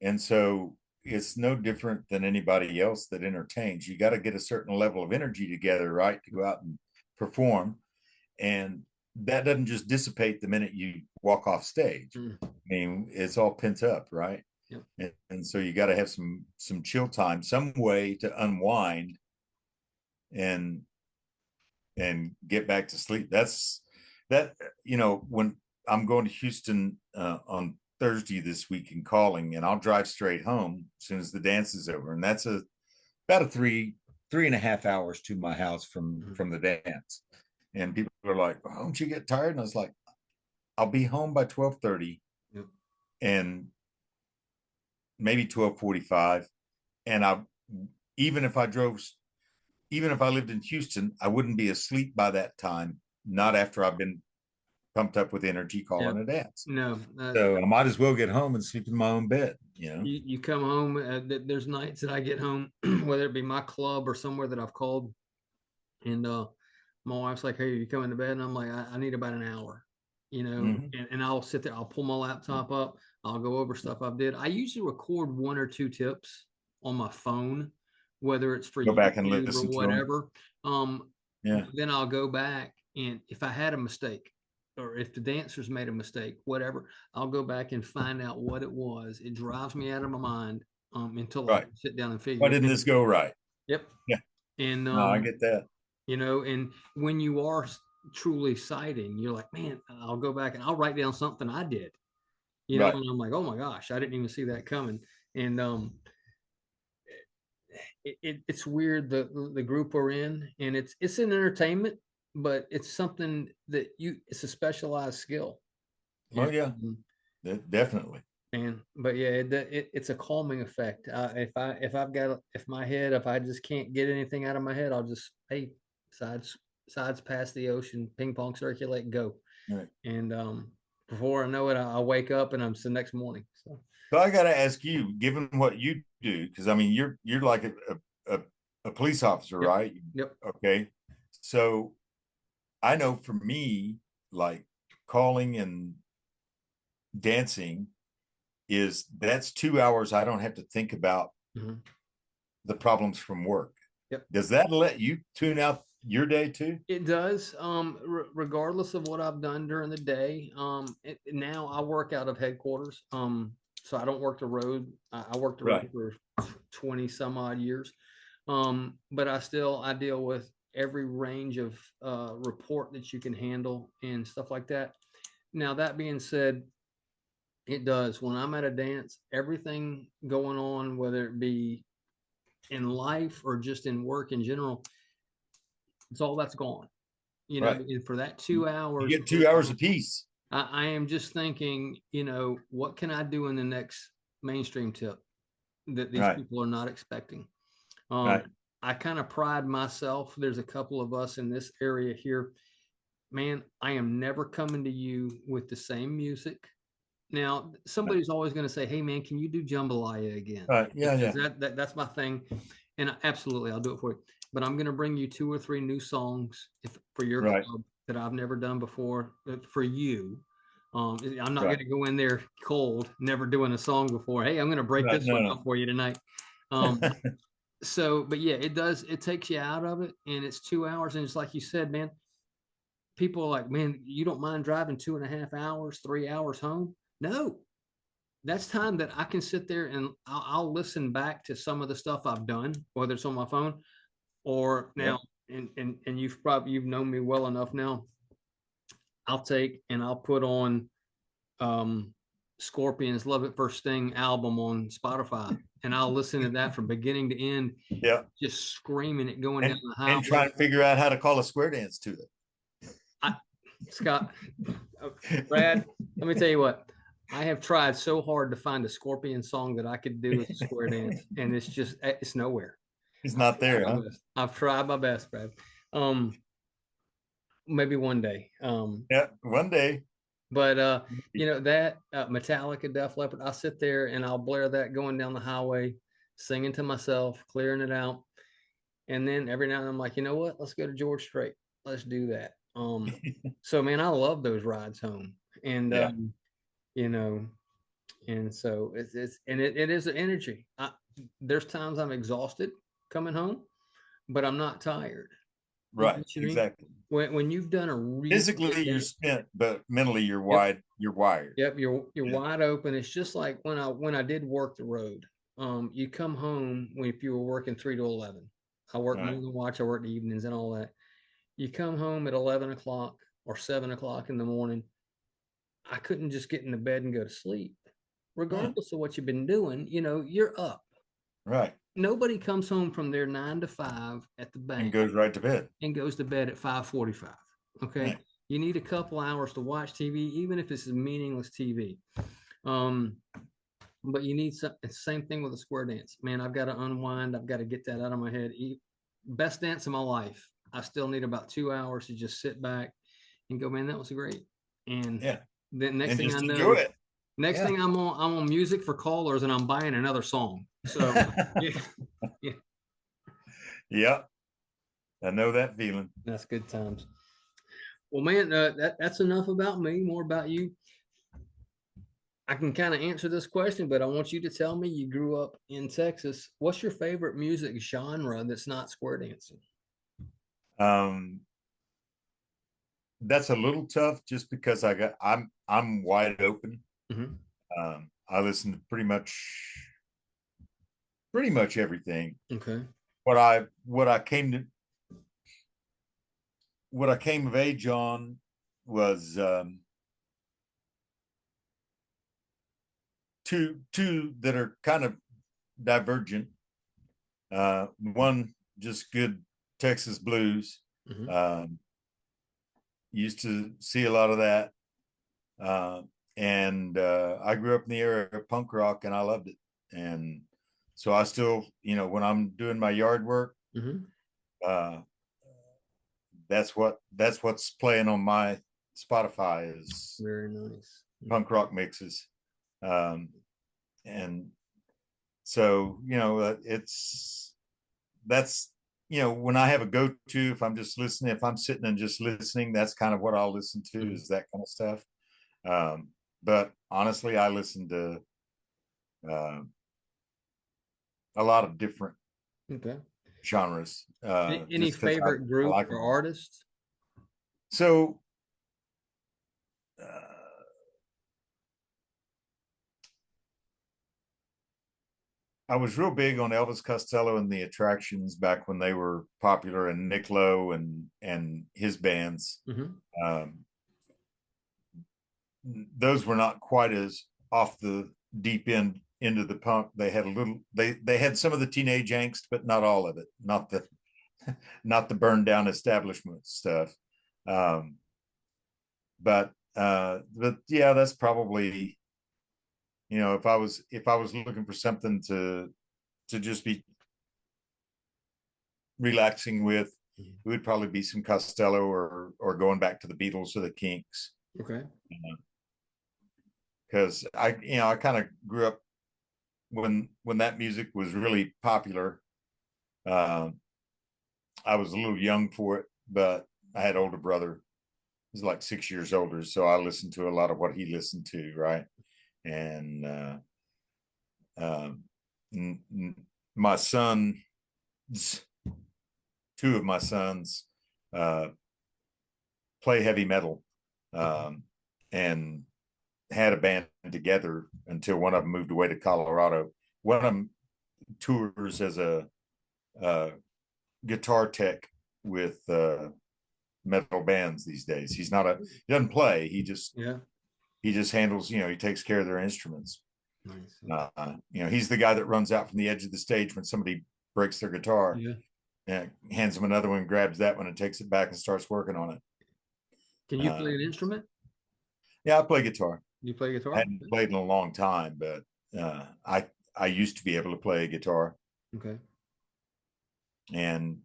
And so it's no different than anybody else that entertains. You got to get a certain level of energy together, right, to go out and perform. And that doesn't just dissipate the minute you walk off stage. I mean, it's all pent up, right? Yep. And so you got to have some chill time, some way to unwind and get back to sleep. That's that, when I'm going to Houston on Thursday this week and calling, and I'll drive straight home as soon as the dance is over. And that's about a 3.5 hours to my house from the dance. And people are like, "Oh, don't you get tired?" And I was like, I'll be home by 12:30. Yep. And maybe 12:45. And even if I lived in Houston, I wouldn't be asleep by that time, not after I've been pumped up with energy calling a dance. No, So I might as well get home and sleep in my own bed, you come home, there's nights that I get home, whether it be my club or somewhere that I've called, and my wife's like, "Hey, are you coming to bed?" And I'm like, I need about an hour, and I'll sit there, I'll pull my laptop up, I'll go over stuff I've did. I usually record 1 or 2 tips on my phone, whether it's for Go back and YouTube or listen to them. whatever. Yeah. Then I'll go back, and if I had a mistake, or if the dancers made a mistake, whatever, I'll go back and find out what it was. It drives me out of my mind until I sit down and figure. Why didn't this go right? Yep. Yeah. And No, I get that. and when you are truly citing, you're like, man, I'll go back and I'll write down something I did, Right. and I'm like, oh my gosh, I didn't even see that coming. And it's weird, the group we're in, and it's an entertainment, but it's something that it's a specialized skill. Oh yeah, definitely. But yeah, it's a calming effect. If I just can't get anything out of my head, I'll just, hey, sides past the ocean, ping pong, circulate, go. Right. And before I know it, I wake up and I'm the next morning. So I got to ask you, given what you do, because I mean, you're like a police officer, Yep. right? Yep. Okay. So I know for me, like calling and dancing that's 2 hours I don't have to think about the problems from work. Yep. Does that let you tune out your day too? It does. Regardless of what I've done during the day. Now I work out of headquarters. So I don't work the road. I worked the road for 20 some odd years. But I deal with every range of report that you can handle and stuff like that. Now, that being said, it does. When I'm at a dance, everything going on, whether it be in life or just in work in general, it's all that's gone. And for that 2 hours, you get 2 hours apiece. I am just thinking, what can I do in the next mainstream tip that these people are not expecting? I kind of pride myself. There's a couple of us in this area here. Man, I am never coming to you with the same music. Now, somebody's always going to say, "Hey, man, can you do jambalaya again?" Yeah. That's my thing, and absolutely, I'll do it for you. But I'm going to bring you 2 or 3 new songs for your club that I've never done before for you. I'm not going to go in there cold, never doing a song before. Hey, I'm going to break this one up for you tonight. So, but yeah, it does. It takes you out of it, and it's 2 hours, and it's like you said, man. People are like, "Man, you don't mind driving 2.5 hours, 3 hours home?" No, that's time that I can sit there and I'll listen back to some of the stuff I've done, whether it's on my phone or now. And you've known me well enough now. I'll put on Scorpions' "Love at First Sting" album on Spotify, and I'll listen to that from beginning to end. Yeah, just screaming it going down the highway and trying to figure out how to call a square dance to it. Scott, Brad, let me tell you what. I have tried so hard to find a Scorpion song that I could do as a square dance, and it's nowhere. It's not there, huh? I've tried my best, Brad. Maybe one day. Yeah, one day. But that Metallica, Def Leppard, I'll sit there and I'll blare that going down the highway, singing to myself, clearing it out. And then every now and then I'm like, you know what? Let's go to George Strait. Let's do that. So man, I love those rides home. And And so it is an energy. There's times I'm exhausted coming home, but I'm not tired. You know Right. what you mean? Exactly. When you've done a really Physically, you're intense, spent, but mentally, you're yep, wide. You're wired. yep, you're Yeah. wide open. It's just like when I did work the road. You come home if you were working 3 to 11. I work Right. morning watch, I work the evenings and all that. You come home at 11 o'clock or 7 o'clock in the morning. I couldn't just get in the bed and go to sleep. Yeah. Regardless of what you've been doing, you're up. Right. Nobody comes home from their 9 to 5 at the And bank goes right to bed. and goes to bed at 5:45. Okay. Right. You need a couple hours to watch TV, even if it's meaningless TV. Um, but you need some, it's the same thing with a square dance. Man, I've got to unwind. I've got to get that out of my head. Best dance of my life. I still need about 2 hours to just sit back and go, man, that was great. And Yeah. then next And thing just I enjoy know, it. next Yeah. thing I'm on music for callers and I'm buying another song. So yeah, yeah, Yep. I know that feeling. that's good times. Well, man, that's enough about me. More about you. I can kind of answer this question, but I want you to tell me you grew up in Texas. What's your favorite music genre that's not square dancing? Um, that's a little tough just because I'm wide open. Mm-hmm. I listen to pretty much everything. Okay. What I came of age on was two that are kind of divergent. One just good Texas blues. Mm-hmm. Used to see a lot of that. And I grew up in the era of punk rock and I loved it. And so I still, when I'm doing my yard work, Mm-hmm. uh, that's what's playing on my Spotify is Very nice. punk rock mixes. Um, and so, that's, when I have a go-to, if I'm just listening, if I'm sitting and just listening, that's kind of what I'll listen to Mm-hmm. is that kind of stuff. But honestly, I listen to uh, a lot of different Okay. genres Any just because favorite I group like or them all. artist? So I was real big on Elvis Costello and the Attractions back when they were popular, and Nick Lowe and his bands. Mm-hmm. Um, those were not quite as off the deep end into the punk. They had a little. They had some of the teenage angst, but not all of it. Not the burned down establishment stuff. Um, but yeah, that's probably, if I was looking for something to just be relaxing with, it would probably be some Costello or going back to the Beatles or the Kinks. Okay. Because I kind of grew up when that music was really popular. Uh, I was a little young for it, but I had an older brother. He's like 6 years older, so I listened to a lot of what he listened to, right? And my son, two of my sons, uh, play heavy metal, and had a band together until one of them moved away to Colorado. One of them tours as a guitar tech with metal bands these days. He doesn't play. Yeah. He just handles, he takes care of their instruments. Nice. He's the guy that runs out from the edge of the stage when somebody breaks their guitar, Yeah. and hands him another one, grabs that one and takes it back and starts working on it. Can you play an instrument? Yeah, I play guitar. You play I guitar? hadn't played in a long time, but I used to be able to play guitar, Okay. and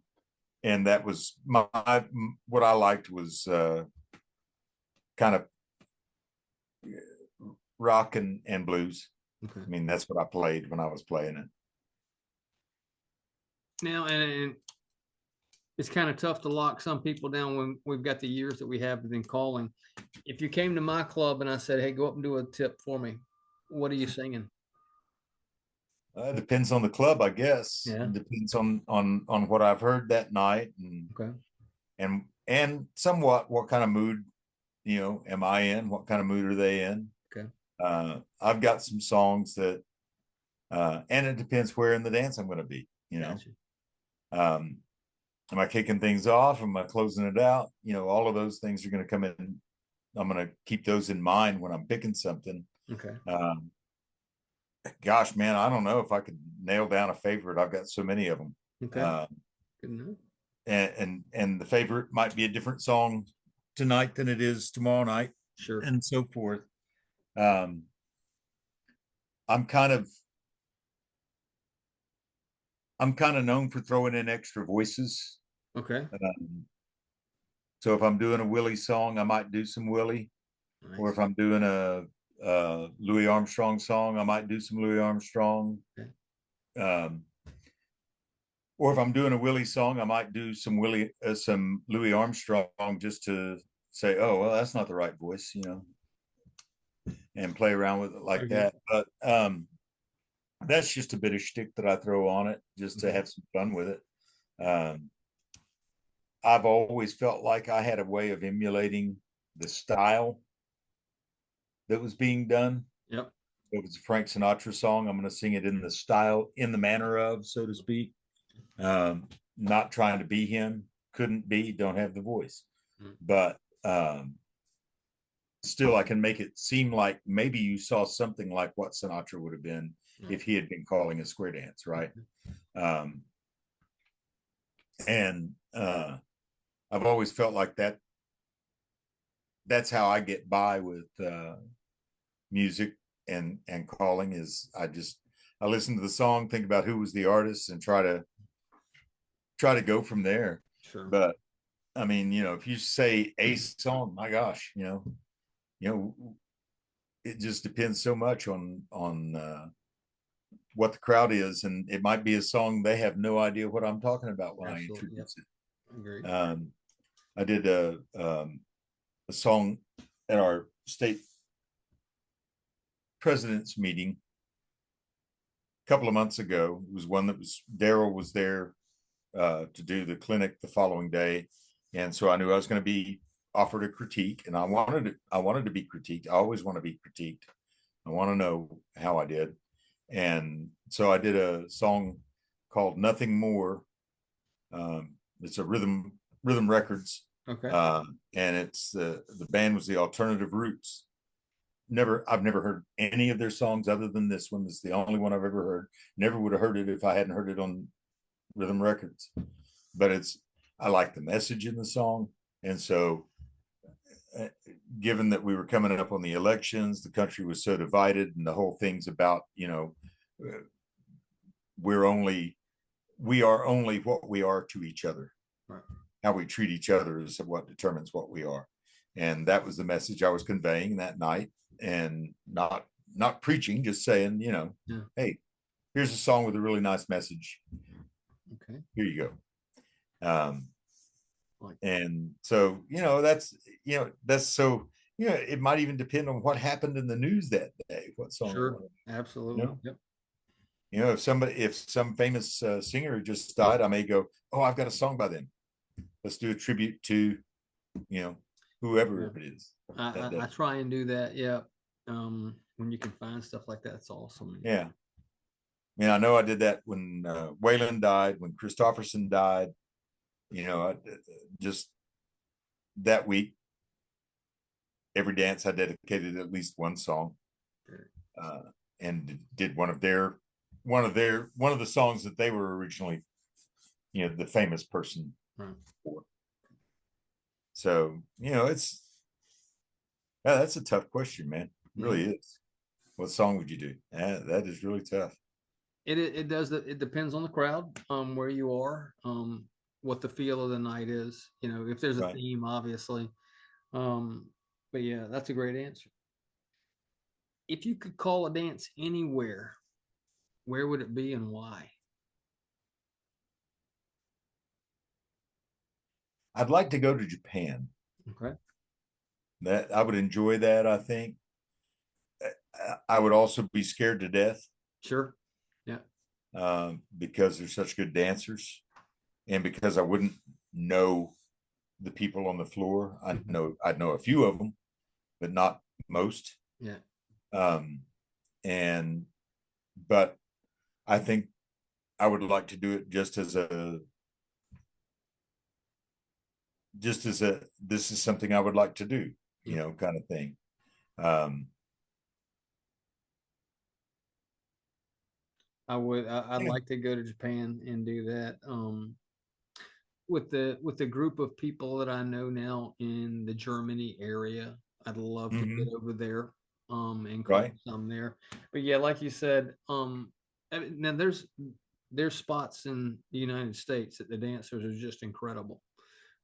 that was what I liked was kind of rock and blues. Okay. I mean, that's what I played when I was playing it. Now, and it's kind of tough to lock some people down when we've got the years that we have been calling. If you came to my club and I said, "Hey, go up and do a tip for me," What are you singing? It depends on the club, I guess. Yeah. It depends on what I've heard that night, Okay. and somewhat what kind of mood, am I in? What kind of mood are they in? Okay. I've got some songs that, and it depends where in the dance I'm going to be. Gotcha. Um, am I kicking things off? Am I closing it out? All of those things are going to come in. I'm going to keep those in mind when I'm picking something. Okay. Gosh, man, I don't know if I could nail down a favorite. I've got so many of them. Okay. Good enough. And the favorite might be a different song tonight than it is tomorrow night, Sure. and so forth. Um, I'm kind of known for throwing in extra voices. Okay. So if I'm doing a Willie song, I might do some Willie, or if Nice. I'm doing a Louis Armstrong song, I might do some Louis Armstrong. Okay. Or if I'm doing a Willie song, I might do some Louis Armstrong, just to say, oh, well, that's not the right voice, and play around with it like Okay. that. But that's just a bit of shtick that I throw on it just to have some fun with it. I've always felt like I had a way of emulating the style that was being done. Yep. If it's a Frank Sinatra song, I'm going to sing it in the style, in the manner of, so to speak. Not trying to be him, couldn't be, don't have the voice. But still, I can make it seem like maybe you saw something like what Sinatra would have been if he had been calling a square dance, right? And I've always felt like that's how I get by with music and calling. Is I listen to the song, think about who was the artist, and try to go from there. Sure. But I mean, if you say a song, my gosh, it just depends so much on what the crowd is, and it might be a song they have no idea what I'm talking about when Absolutely. I introduce it. Agreed. I did a song at our state president's meeting a couple of months ago. It was one that was Daryl was there to do the clinic the following day, and so I knew I was going to be offered a critique, and I wanted to be critiqued. I always want to be critiqued. I want to know how I did, and so I did a song called "Nothing More." It's a rhythm records. Okay. And it's the band was the Alternative Roots. I've never heard any of their songs other than this one. It's the only one I've ever heard. Never would have heard it if I hadn't heard it on Rhythm Records. But I like the message in the song, and so given that we were coming up on the elections, the country was so divided, and the whole thing's about we are only what we are to each other. Right. How we treat each other is what determines what we are. And that was the message I was conveying that night, and not preaching, just saying, hey, here's a song with a really nice message. Okay. Here you go. And so, that's so, it might even depend on what happened in the news that day, what song. Sure. Absolutely. Yep. If some famous singer just died, I may go, oh, I've got a song by them. Let's do a tribute to, whoever it is. I try and do that. Yeah. When you can find stuff like that, it's awesome. Yeah. I mean, I know I did that when Waylon died, when Christopherson died, just that week, every dance I dedicated at least one song, and did one of the songs that they were originally, the famous person for. So, that's a tough question, man. It really is. What song would you do? That is really tough. It does that. It depends on the crowd, where you are, what the feel of the night is. If there's a theme, obviously. But yeah, that's a great answer. If you could call a dance anywhere, where would it be and why? I'd like to go to Japan. Okay. That I would enjoy that, I think. I would also be scared to death Sure. Yeah. because they're such good dancers, and because I wouldn't know the people on the floor. I'd know a few of them, but not most. Yeah. Um, and but I think I would like to do it just as a this is something I would like to do, you know, kind of thing. Um, I'd yeah. like to go to Japan and do that. With the group of people that I know now in the Germany area, I'd love to get Mhm. over there and call Right, some there. But yeah, like you said, I mean, now there's spots in the United States that the dancers are just incredible.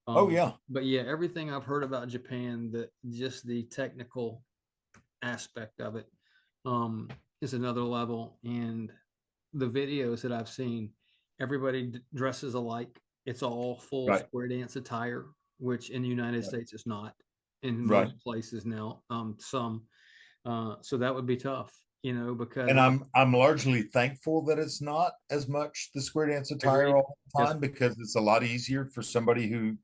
oh yeah, But yeah, everything I've heard about Japan, that just the technical aspect of it um is another level. And the videos that I've seen, everybody dresses alike. It's all full right, square dance attire, which in the United right, States is not. In right. most places now, some. So that would be tough, because And I'm largely thankful that it's not as much the square dance attire agreed. all the Yes. time, because it's a lot easier for somebody who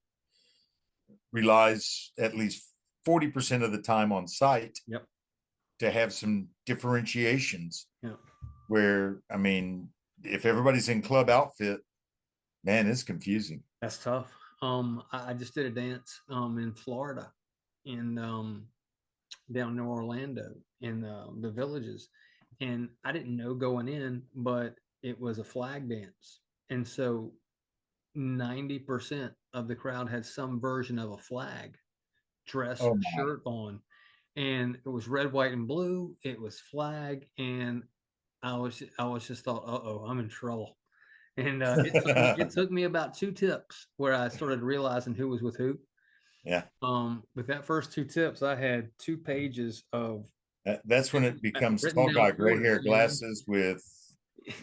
relies at least 40% of the time on site Yep. to have some differentiations. Yeah. Where, I mean, if everybody's in club outfit, man, it's confusing. That's tough. I just did a dance in Florida, in down near Orlando, in the villages, and I didn't know going in, but it was a flag dance, and so 90% of the crowd had some version of a flag, dress Oh or my. shirt on, and it was red, white, and blue. It was flag, and I was just thought, oh, I'm in trouble. And it took me about two tips where I started realizing who was with who. Yeah. With that first two tips, I had 2 pages of That's when it becomes written tall down guy, gray pointers. hair, glasses with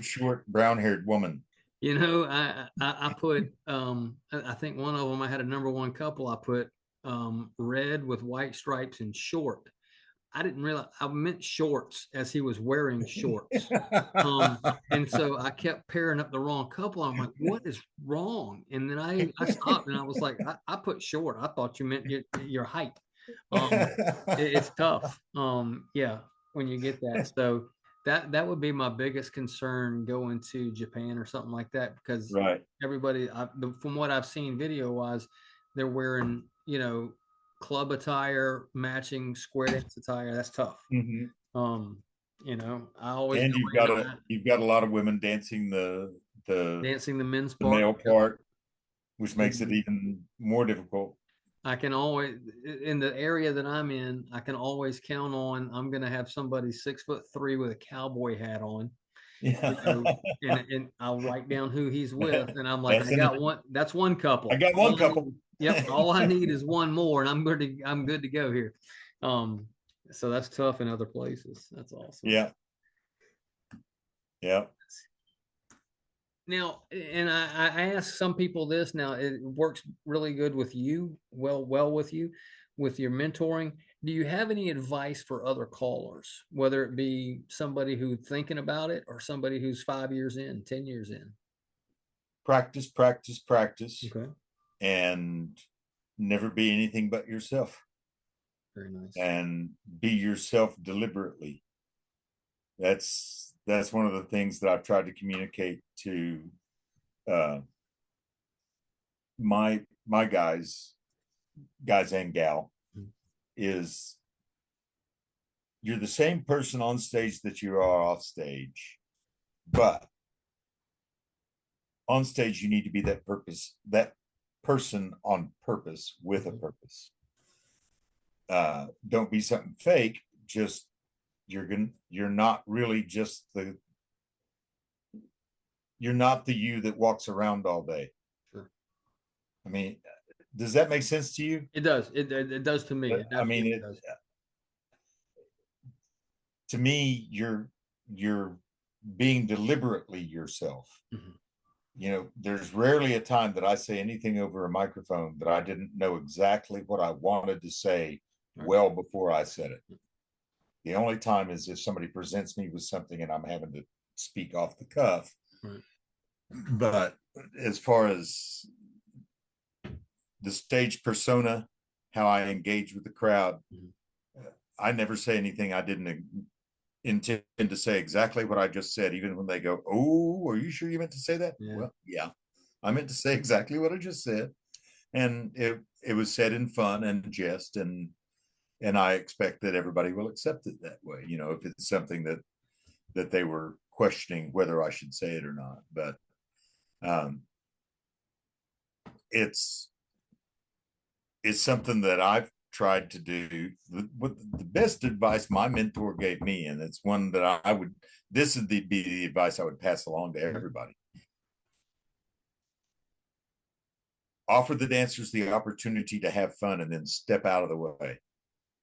short brown haired woman. I put I think one of them, I had a number one couple. I put red with white stripes and short. I didn't realize I meant shorts, as he was wearing shorts. And so I kept pairing up the wrong couple. I'm like, what is wrong? And then I stopped and I was like, I put short. I thought you meant your height. Um, it's tough. Yeah, when you get that. So that would be my biggest concern going to Japan or something like that, because Right. everybody, from what I've seen video wise, they're wearing, club attire, matching square dance attire. That's tough. Mhm. I always And go you've got a lot of women dancing the dancing the men's the part. male part, which makes it And even more difficult. I can always, in the area that I'm in, I can always count on, I'm going to have somebody 6'3" with a cowboy hat on, you Yeah. know, and I'll write down who he's with. And I'm like, That's I an got one. That's one I couple. got one couple. Yep. All I need is one more, and I'm good to go here. Um, so that's tough in other places. That's awesome. Yeah. Yeah. Now, and I ask some people this. Now, it works really good with you, well with you, with your mentoring. Do you have any advice for other callers, whether it be somebody who's thinking about it or somebody who's 5 years in, 10 years in? Practice, practice, practice, Okay. and never be anything but yourself, Very nice. and be yourself deliberately. That's one of the things that I've tried to communicate to my guys and gal, Mhm. is you're the same person on stage that you are off stage, but on stage you need to be that person on purpose, with a Mhm. purpose. Don't be something fake. Just you're not really just you're not the you that walks around all day. Sure. I mean, does that make sense to you? It does. It does to me. It I mean, absolutely does. to me, you're being deliberately yourself. Mhm. You know, there's rarely a time that I say anything over a microphone that I didn't know exactly what I wanted to say Right. well before I said it. The only time is if somebody presents me with something and I'm having to speak off the cuff. Right. But as far as the stage persona, how I engage with the crowd, I never say anything I didn't intend to say exactly what I just said, even when they go, "Oh, are you sure you meant to say that?" Yeah. Well, yeah, I meant to say exactly what I just said, and it was said in fun and jest, and I expect that everybody will accept it that way. You know, if it's something that they were questioning whether I should say it or not, but um, it's something that I've tried to do. The best advice my mentor gave me, and it's one that I would, this would be the advice I would pass along to everybody. Offer the dancers the opportunity to have fun and then step out of the way.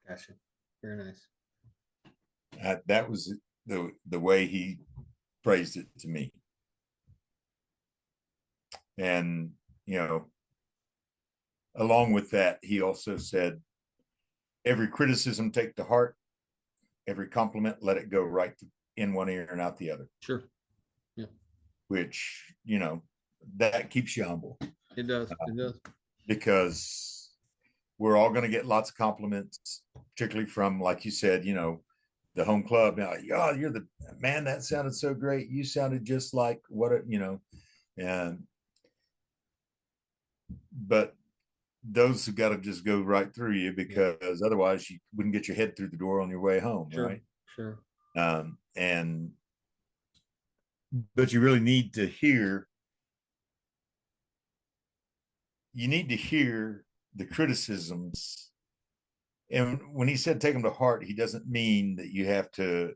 Gotcha. Very nice. That was the way he phrased it to me. And, you know, along with that, he also said, every criticism take to heart, every compliment, let it go right in one ear and out the other. Sure. Yeah. Which, you know, that keeps you humble. It does. It does. Because we're all going to get lots of compliments, particularly from, like you said, you know, the home club. Now, oh, you're the man, that sounded so great. You sounded just like what, you know, and, but those have got to just go right through you, because otherwise you wouldn't get your head through the door on your way home. Sure. Right. Sure. But you really need to hear, the criticisms. And when he said take them to heart, he doesn't mean that you have to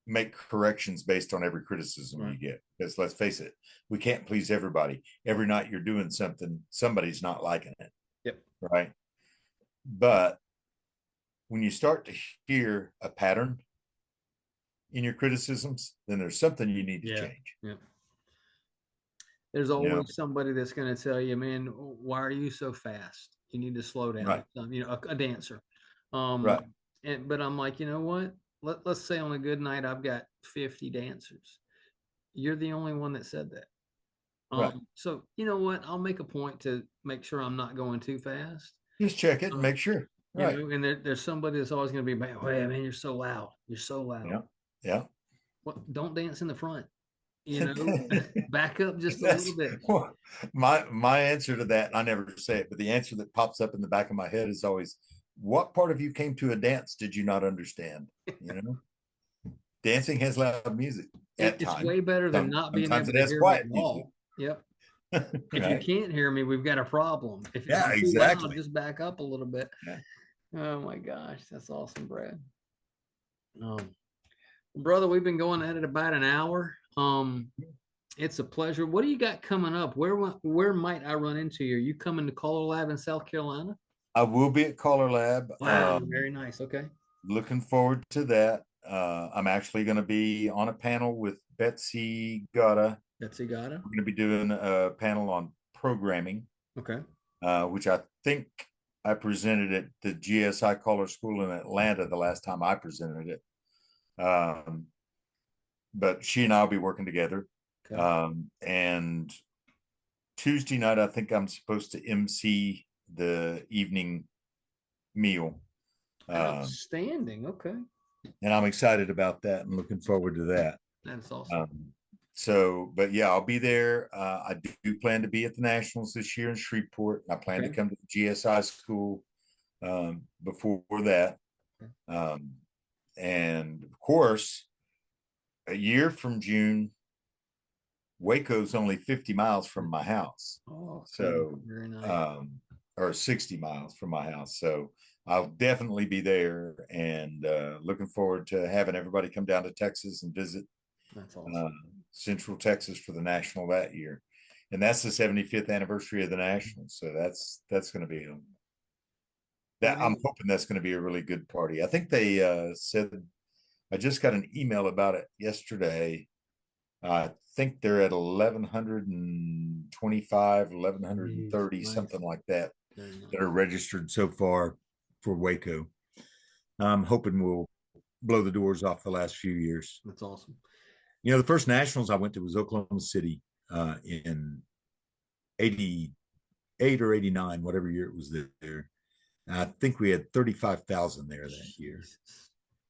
make corrections based on every criticism you get. Because let's face it, we can't please everybody. Every night you're doing something, somebody's not liking it. Yep. Right. But when you start to hear a pattern in your criticisms, then there's something you need to change. Yeah. There's always somebody that's going to tell you, man, why are you so fast? You need to slow down. Right. You know, a dancer. Right. But I'm like, you know what? Let's say on a good night, I've got 50 dancers. You're the only one that said that. Right. So you know what? I'll make a point to make sure I'm not going too fast. Just check it and make sure. Right. You know, and there's somebody that's always going to be, man, you're so loud. You're so loud. Yeah. Yeah. Well, don't dance in the front. You know, back up just a little bit. Well, my answer to that, I never say it, but the answer that pops up in the back of my head is always, what part of you came to a dance did you not understand? You know, dancing has loud music. It's way better than not being able to hear me at all. Yep. If you can't hear me, we've got a problem. If you're too loud, just back up a little bit. Yeah. Oh my gosh, that's awesome, Brad. Brother, we've been going at it about an hour. It's a pleasure. What do you got coming up? Where might I run into you? Are you coming to Caller Lab in South Carolina? I will be at Caller Lab. Wow, very nice. Okay. Looking forward to that. I'm actually going to be on a panel with Betsy Gata. Betsy Gata. We're going to be doing a panel on programming. Okay. Which I think I presented at the GSI Caller School in Atlanta the last time I presented it. But she and I'll be working together. Okay. And Tuesday night, I think I'm supposed to MC the evening meal. Outstanding. Okay. And I'm excited about that and looking forward to that. That's awesome. But yeah, I'll be there. I do plan to be at the Nationals this year in Shreveport. I plan to come to the GSI school before that. And of course, a year from June, Waco's only 50 miles from my house. Oh, so very nice. Or 60 miles from my house. So I'll definitely be there, and looking forward to having everybody come down to Texas and visit. That's awesome. Central Texas for the National that year. And that's the 75th anniversary of the National. So that's going to be I'm hoping that's going to be a really good party. I think they said, I just got an email about it yesterday. I think they're at 1,125, 1,130, nice. Something like that, that are registered so far for Waco. I'm hoping we'll blow the doors off the last few years. That's awesome. You know, the first nationals I went to was Oklahoma City in 88 or 89, whatever year it was there. And I think we had 35,000 there that year.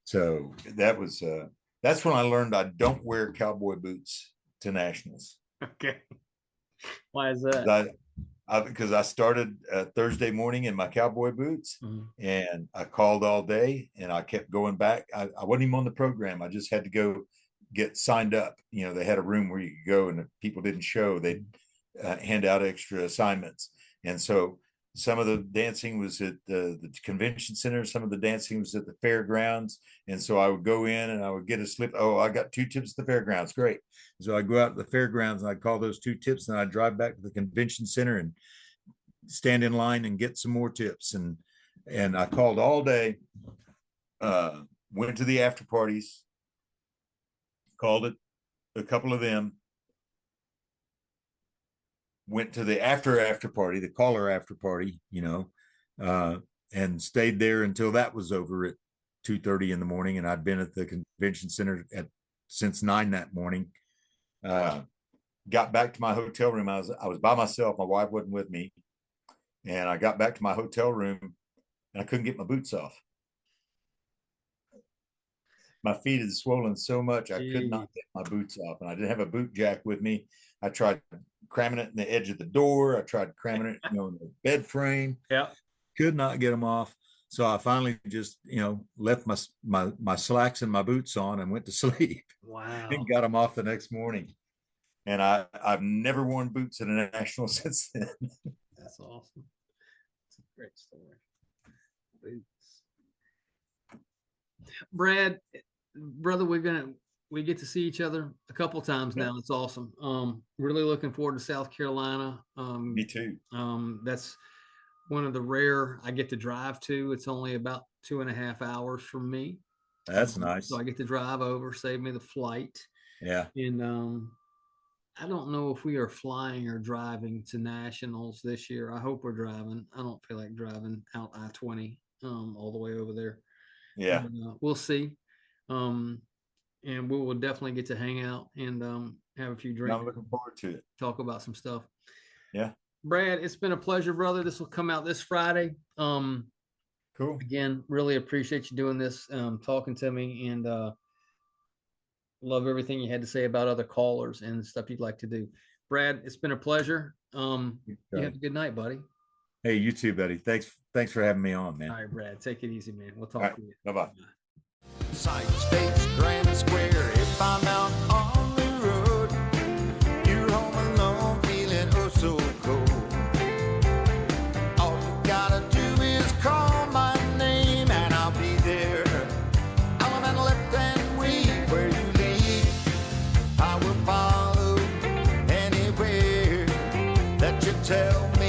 So that's when I learned I don't wear cowboy boots to nationals. Okay. Why is that? Because I started Thursday morning in my cowboy boots, and I called all day, and I kept going back. I wasn't even on the program. I just had to go get signed up. You know, they had a room where you could go, and if people didn't show, they'd hand out extra assignments. And so some of the dancing was at the convention center, some of the dancing was at the fairgrounds. And so I would go in and I would get a slip. Oh, I got 2 tips at the fairgrounds. Great. So I go out to the fairgrounds and I call those 2 tips, and I drive back to the convention center and stand in line and get some more tips. And I called all day, went to the after parties, called it a couple of them, went to the after party, the caller after party, you know, and stayed there until that was over at 2:30 in the morning. And I'd been at the convention center since 9 that morning. Got back to my hotel room. I was by myself. My wife wasn't with me. And I got back to my hotel room and I couldn't get my boots off. My feet had swollen so much I could not get my boots off, and I didn't have a boot jack with me. I tried cramming it in the edge of the door. I tried cramming it, you know, in the bed frame. Yeah, could not get them off. So I finally just, you know, left my slacks and my boots on and went to sleep. Wow. And got them off the next morning. And I've never worn boots at a national since then. That's awesome. It's a great story. Boots. Brad, brother, we get to see each other a couple times now. It's awesome. Really looking forward to South Carolina. Me too. That's one of the rare I get to drive to. It's only about 2.5 hours from me. That's nice. So I get to drive over, save me the flight. Yeah. And I don't know if we are flying or driving to nationals this year. I hope we're driving. I don't feel like driving out I-20 all the way over there. Yeah. And, we'll see. And we will definitely get to hang out and have a few drinks. I'm looking forward to it. Talk about some stuff. Yeah. Brad, it's been a pleasure, brother. This will come out this Friday. Cool. Again, really appreciate you doing this, talking to me, and love everything you had to say about other callers and stuff you'd like to do. Brad, it's been a pleasure. You have a good night, buddy. Hey, you too, buddy. Thanks for having me on, man. All right, Brad, take it easy, man. We'll talk to you. Bye-bye. Sight, space, grand and square. If I'm out on the road, you're home alone, feeling oh so cold. All you gotta do is call my name and I'll be there. I'm on the left hand wing where you lead. I will follow anywhere that you tell me.